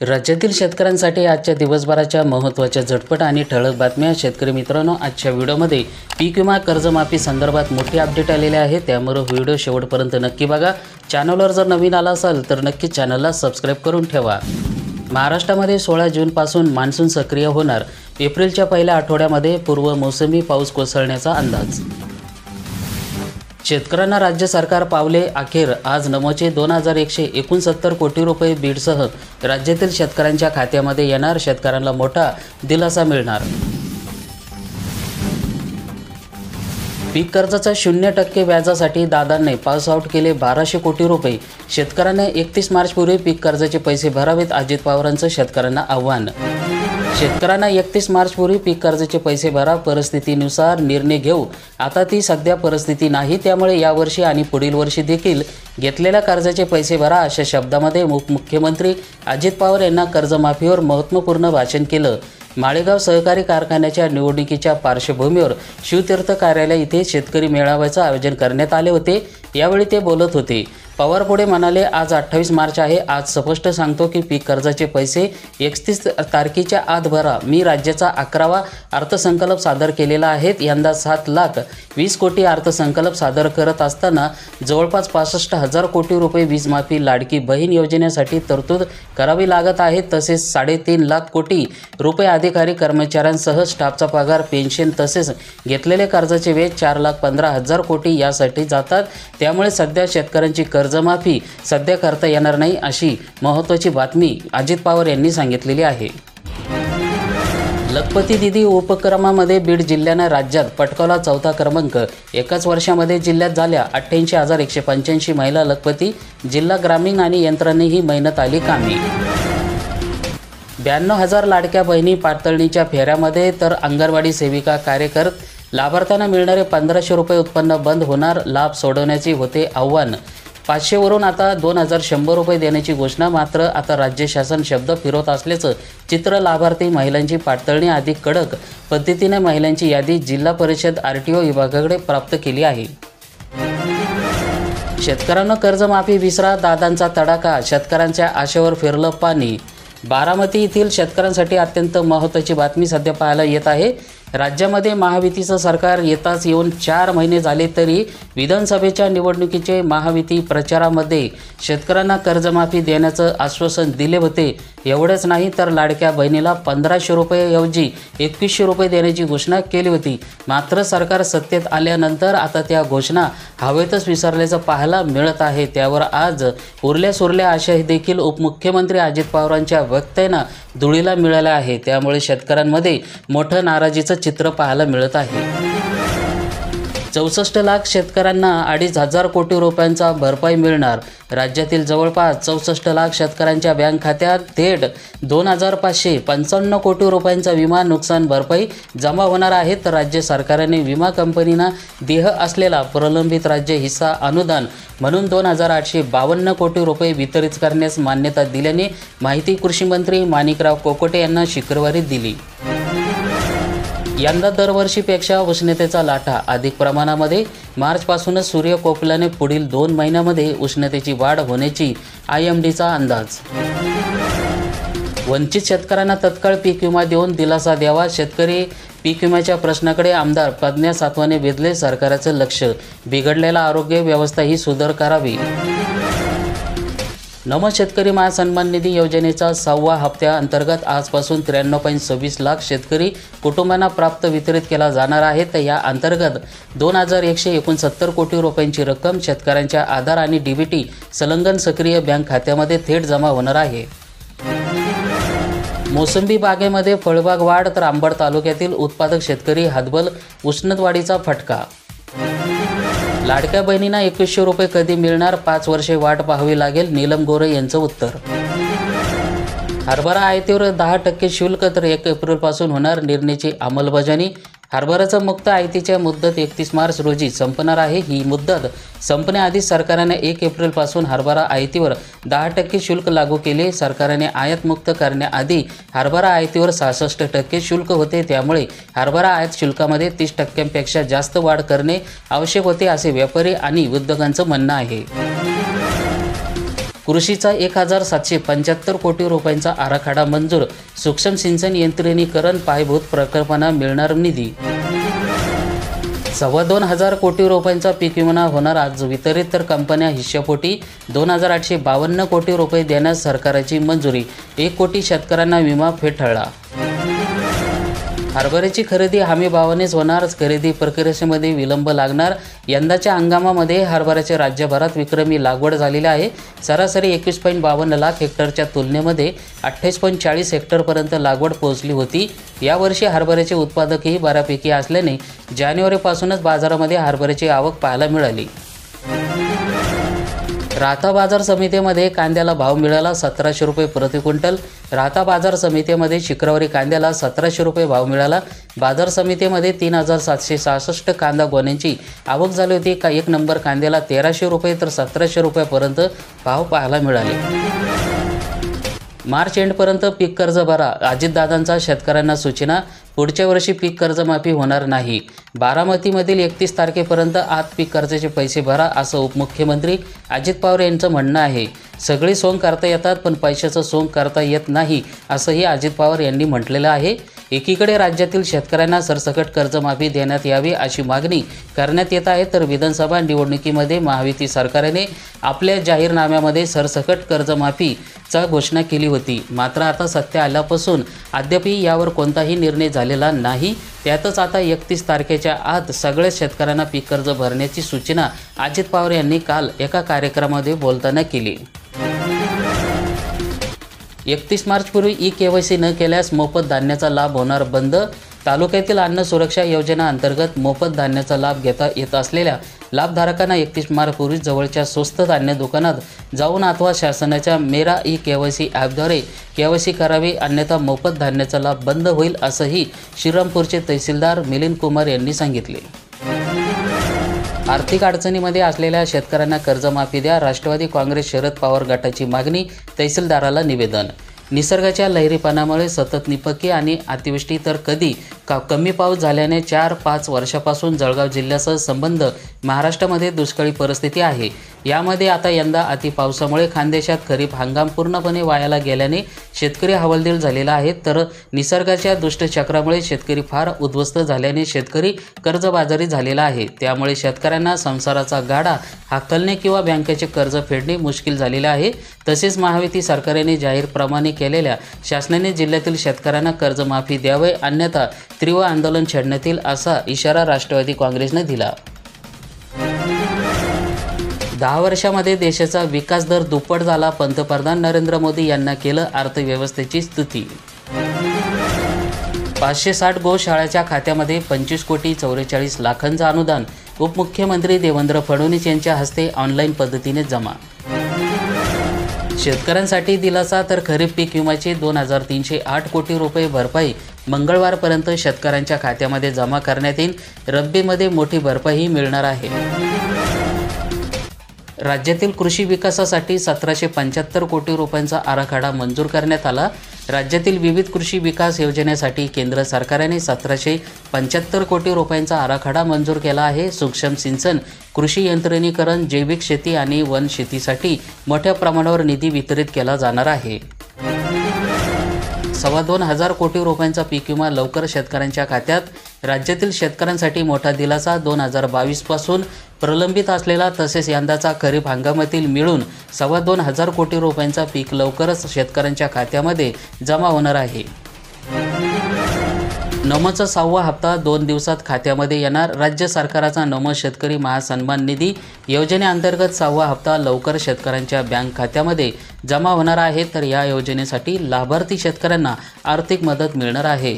राज्यातील शेतकऱ्यांसाठी आजच्या दिवसभराच्या महत्त्वाच्या झटपट आणि ठळक बातम्या. शेतकरी मित्रांनो, आजच्या व्हिडिओमध्ये पीक विमा कर्जमाफी संदर्भात मोठी अपडेट आलेले आहे, त्यामुळे व्हिडिओ शेवटपर्यंत नक्की बघा. चॅनलवर जर नवीन आला असाल तर नक्की चॅनलला सबस्क्राईब करून ठेवा. महाराष्ट्रामध्ये 16 जूनपासून मान्सून सक्रिय होणार. एप्रिलच्या पहिल्या आठवड्यामध्ये पूर्व मोसमी पाऊस कोसळण्याचा अंदाज. शेतकऱ्यांना राज्य सरकार पावले अखेर. आज नमोचे 2169 कोटी रुपये बीडसह राज्यातील शेतकऱ्यांच्या खात्यामध्ये येणार. शेतकऱ्यांना मोठा दिलासा मिळणार. पीक कर्जाचा 0% व्याजासाठी दादांनी पास आउट केले 1200 कोटी रुपये. शेतकऱ्यांना 31 मार्चपूर्वी पीक कर्जाचे पैसे भरावेत. अजित पवारांचं शेतकऱ्यांना आव्हान. शेतकऱ्यांना 31 मार्चपूर्वी पीक कर्जाचे पैसे भरा. परिस्थितीनुसार निर्णय घेऊ. आता ती सध्या परिस्थिती नाही, त्यामुळे यावर्षी आणि पुढील वर्षी देखील घेतलेल्या कर्जाचे पैसे भरा, अशा शब्दामध्ये उपमुख्यमंत्री अजित पवार यांना कर्जमाफीवर महत्त्वपूर्ण भाषण केलं. माळेगाव सहकारी कारखान्याच्या निवडणुकीच्या पार्श्वभूमीवर शिवतीर्थ कार्यालय इथे शेतकरी मेळाव्याचं आयोजन करण्यात आले होते. यावेळी ते बोलत होते. पवार पुढे म्हणाले, आज 28 मार्च आहे. आज स्पष्ट सांगतो की पीक कर्जाचे पैसे 31 तारखेच्या आत भरा. मी राज्याचा 11वा अर्थसंकल्प सादर केलेला आहे. यंदा 7,20,00,000 कोटी अर्थसंकल्प सादर करत असताना जवळपास 65,000 कोटी रुपये वीज माफी, लाडकी बहीण योजनेसाठी तरतूद करावी लागत आहे. तसेच 3.5 लाख कोटी रुपये अधिकारी कर्मचाऱ्यांसह स्टाफचा पगार, पेन्शन तसेच घेतलेले कर्जाचे व्याज 4,15,000 कोटी यासाठी जातात. त्यामुळे सध्या शेतकऱ्यांची कर्जमाफी सध्या करता येणार नाही, अशी महत्त्वाची बातमी अजित पवार यांनी सांगितलेली आहे. लखपती दीदी उपक्रमामध्ये बीड जिल्ह्यानं राज्यात पटकावला 4था क्रमांक. एकाच वर्षामध्ये जिल्ह्यात झाल्या 88,185 महिला लखपती. जिल्हा ग्रामीण आणि यंत्रणेही मेहनत आली कामी. 92,000 लाडक्या बहिणी पातळणीच्या फेऱ्यामध्ये, तर अंगणवाडी सेविका कार्यकर्ते लाभार्थ्यांना मिळणारे 1,500 रुपये उत्पन्न बंद होणार. लाभ सोडवण्याचे होते आव्हान. 500 वरून आता 2,100 रुपये देण्याची घोषणा. मात्र आता राज्य शासन शब्द फिरवत असल्याचं चित्र. लाभार्थी महिलांची पातळणी अधिक कडक पद्धतीने महिलांची यादी जिल्हा परिषद RTO विभागाकडे प्राप्त केली आहे. शेतकऱ्यांना कर्जमाफी विसरा, दादांचा तडाखा. शेतकऱ्यांच्या आशेवर फिरलं पाणी. बारामती येथील शेतकऱ्यांसाठी अत्यंत महत्त्वाची बातमी सध्या पाहायला येत आहे. राज्यामध्ये महायुतीचं सरकार येताच येऊन 4 महिने झाले तरी विधानसभेच्या निवडणुकीचे महायुती प्रचारामध्ये शेतकऱ्यांना कर्जमाफी देण्याचं आश्वासन दिले होते. एवढंच नाही तर लाडक्या बहिणीला 1,500 रुपयेऐवजी 2,100 रुपये देण्याची घोषणा केली होती. मात्र सरकार सत्तेत आल्यानंतर आता त्या घोषणा हवेतच विसरल्याचं पाहायला मिळत आहे. त्यावर आज उरल्या सुरल्या आशा देखील उपमुख्यमंत्री अजित पवारांच्या वक्तव्यानं धुळीला मिळाल्या आहे. त्यामुळे शेतकऱ्यांमध्ये मोठं नाराजीचं चित्र पाहायला मिळत आहे. 64 लाख शेतकऱ्यांना 2,500 कोटी रुपयांचा भरपाई मिळणार. राज्यातील जवळपास 64 लाख शेतकऱ्यांच्या बँक खात्यात थेट 2,555 कोटी रुपयांचा विमा नुकसान भरपाई जमा होणार आहे. तर राज्य सरकारने विमा कंपनींना देह असलेला प्रलंबित राज्य हिस्सा अनुदान म्हणून 2,852 कोटी रुपये वितरित करण्यास मान्यता दिल्याने माहिती कृषी मंत्री माणिकराव कोकाटे यांना शुक्रवारी दिली. यंदा दरवर्षीपेक्षा उष्णतेचा लाटा अधिक प्रमाणामध्ये. मार्चपासूनच सूर्य कोकल्याने पुढील 2 महिन्यामध्ये उष्णतेची वाढ होण्याची IMDचा अंदाज. वंचित शेतकऱ्यांना तत्काळ पीक विमा देऊन दिलासा द्यावा. शेतकरी पीक विम्याच्या प्रश्नाकडे आमदार प्रज्ञा सातवाने वेधले सरकारचं लक्ष. बिघडलेला आरोग्य व्यवस्था ही सुधार करावी. नमो शेतकरी महासन्मान निधी योजनेचा 6व्या हप्त्याअंतर्गत आजपासून 93.26 लाख शेतकरी कुटुंबांना प्राप्त वितरित केला जाणार आहे. तर या अंतर्गत 2,169 कोटी रुपयांची रक्कम शेतकऱ्यांच्या आधार आणि DBT संलग्न सक्रिय बँक खात्यामध्ये थेट जमा होणार आहे. मोसंबी बागेमध्ये फळबाग वाढ, तर अंबड तालुक्यातील उत्पादक शेतकरी हतबल. उष्णतवाढीचा फटका. लाडक्या बहिणींना 2,100 रुपये कधी मिळणार? 5 वर्षे वाट पाहावी लागेल. नीलम गोरे यांचं उत्तर. हरभरा आयातीवर 10% शुल्क, तर 1 एप्रिलपासून होणार निर्णयाची अंमलबजावणी. हरभऱ्याचं मुक्त आयातीच्या मुदत 31 मार्च रोजी संपणार आहे. ही मुदत संपण्याआधी सरकारने 1 एप्रिलपासून हरभरा आयातीवर 10% शुल्क लागू केले. सरकारने आयात मुक्त करण्याआधी हरभरा आयातीवर 66% शुल्क होते. त्यामुळे हरभरा आयात शुल्कामध्ये 30%पेक्षा जास्त वाढ करणे आवश्यक होते, असे व्यापारी आणि उद्योगांचं म्हणणं आहे. कृषीचा 1775 कोटी रुपयांचा आराखडा मंजूर, सूक्ष्म सिंचन यंत्रणीकरण पायाभूत प्रकल्पांना मिळणार निधी. 2,2500 कोटी रुपयांचा पीक विमा होणार आज वितरित, तर कंपन्या हिश्श्यापोटी 2,852 कोटी रुपये देण्यास सरकारची मंजुरी. 1 कोटी शेतकऱ्यांना विमा फेटाळला. हरभऱ्याची खरेदी हमी भावानेच होणार, खरेदी प्रक्रियेमध्ये विलंब लागणार. यंदाच्या हंगामामध्ये हरभऱ्याच्या राज्यभरात विक्रमी लागवड झालेली आहे. सरासरी 21.52 लाख हेक्टरच्या तुलनेमध्ये 28.40 हेक्टरपर्यंत लागवड पोहोचली होती. यावर्षी हरभऱ्याचे उत्पादकही बऱ्यापैकी असल्याने जानेवारीपासूनच बाजारामध्ये हरभऱ्याची आवक पाहायला मिळाली. राहता बाजार समितीमध्ये कांद्याला भाव मिळाला 1700 रुपये प्रति क्विंटल. राहता बाजार समितीमध्ये शुक्रवारी कांद्याला 1700 रुपये भाव मिळाला. बाजार समितीमध्ये 3766 कांदा गोण्यांची आवक झाली होती. एक नंबर कांद्याला 1300 रुपये तर 1700 रुपयापर्यंत भाव पाहायला मिळाले. मार्च एंडपर्यंत पीक कर्ज भरा, अजितदादांचा शेतकऱ्यांना सूचना. पुढच्या वर्षी पीक कर्जमाफी होणार नाही. बारामतीमधील 31 तारखेपर्यंत आत पीक कर्जाचे पैसे भरा, असं उपमुख्यमंत्री अजित पवार यांचं म्हणणं आहे. सगळी सोंग करता येतात पण पैशाचं सोंग करता येत नाही, असंही अजित पवार यांनी म्हटलेलं आहे. एकीकडे राज्यातील शेतकऱ्यांना सरसकट कर्जमाफी देण्यात यावी अशी मागणी करण्यात येत आहे, तर विधानसभा निवडणुकीमध्ये महायुती सरकारने आपल्या जाहीरनाम्यामध्ये सरसकट कर्जमाफीचा घोषणा केली होती. मात्र आता सत्य आल्यापासून अद्यापही यावर कोणताही निर्णय झालेला नाही. त्यातच आता 31 तारखेच्या आत सगळ्या शेतकऱ्यांना पीक कर्ज भरण्याची सूचना अजित पवार यांनी काल एका कार्यक्रमामध्ये बोलताना केली. 31 मार्चपूर्वी ई-KYC न केल्यास मोफत धान्याचा लाभ होणार बंद. तालुक्यातील अन्न सुरक्षा योजना अंतर्गत मोफत धान्याचा लाभ घेता येत असलेल्या लाभधारकांना 31 मार्चपूर्वी जवळच्या स्वस्त धान्य दुकानात जाऊन अथवा शासनाच्या मेरा ई-KYC ॲपद्वारे KYC करावे, अन्यथा मोफत धान्याचा लाभ बंद होईल, असंही श्रीरामपूरचे तहसीलदार मिलिंद कुमार यांनी सांगितले. आर्थिक अडचणीमध्ये असलेल्या शेतकऱ्यांना कर्जमाफी द्या, राष्ट्रवादी काँग्रेस शरद पवार गटाची मागणी, तहसीलदाराला निवेदन. निसर्गाच्या लहरीपणामुळे सतत निपके आणि अतिवृष्टी तर कधी कमी पाऊस झाल्याने 4-5 वर्षापासून जळगाव जिल्ह्यासह संबंध महाराष्ट्रामध्ये दुष्काळी परिस्थिती आहे. यामध्ये आता यंदा अतिपावसामुळे खानदेशात खरीप हंगाम पूर्णपणे वायाला गेल्याने शेतकरी हवालदिल झालेला आहे, तर निसर्गाच्या दुष्टचक्रामुळे शेतकरी फार उद्ध्वस्त झाल्याने शेतकरी कर्जबाजारी झालेला आहे. त्यामुळे शेतकऱ्यांना संसाराचा गाडा हाकलणे किंवा बँकेचे कर्ज फेडणे मुश्किल झालेले आहे. तसेच महायुती सरकारने जाहीरप्रमाणे केलेल्या शासनाने जिल्ह्यातील शेतकऱ्यांना कर्जमाफी द्यावे, अन्यथा तीव्र आंदोलन छेडण्यात येईल, असा इशारा राष्ट्रवादी काँग्रेसने दिला. 10 वर्षामध्ये देशाचा विकास दर दुप्पट झाला, पंतप्रधान नरेंद्र मोदी यांना केलं अर्थव्यवस्थेची स्तुती. 560 गोशाळाच्या खात्यामध्ये 25 कोटी 44 लाखांचं अनुदान, उपमुख्यमंत्री देवेंद्र फडणवीस यांच्या हस्ते ऑनलाईन पद्धतीने जमा. शेतकऱ्यांसाठी दिलासा, तर खरीप पीक विम्याचे 2,308 कोटी रुपये भरपाई मंगळवारपर्यंत शेतकऱ्यांच्या खात्यामध्ये जमा करण्यात येईल. रब्बीमध्ये मोठी भरपाई मिळणार आहे. राज्यातील कृषी विकासासाठी 1775 कोटी रुपयांचा आराखडा मंजूर करण्यात आला. राज्यातील विविध कृषी विकास योजनेसाठी केंद्र सरकारने 1775 कोटी रुपयांचा आराखडा मंजूर केला आहे. सूक्ष्म सिंचन, कृषी यंत्रणीकरण, जैविक शेती आणि वन शेतीसाठी मोठ्या प्रमाणावर निधी वितरित केला जाणार आहे. 2,2500 कोटी रुपयांचा पीक विमा लवकर शेतकऱ्यांच्या खात्यात. राज्यातील शेतकऱ्यांसाठी मोठा दिलासा. 2022 पासून प्रलंबित असलेला तसेच यंदाचा खरीप हंगामातील मिळून 2,2500 कोटी रुपयांचा पीक लवकरच शेतकऱ्यांच्या खात्यामध्ये जमा होणार आहे. नमोचा 6वा हप्ता 2 दिवसात खात्यामध्ये येणार. राज्य सरकारचा नमो शेतकरी महासन्मान निधी योजनेअंतर्गत 6वा हप्ता लवकर शेतकऱ्यांच्या बँक खात्यामध्ये जमा होणार आहे, तर या योजनेसाठी लाभार्थी शेतकऱ्यांना आर्थिक मदत मिळणार आहे.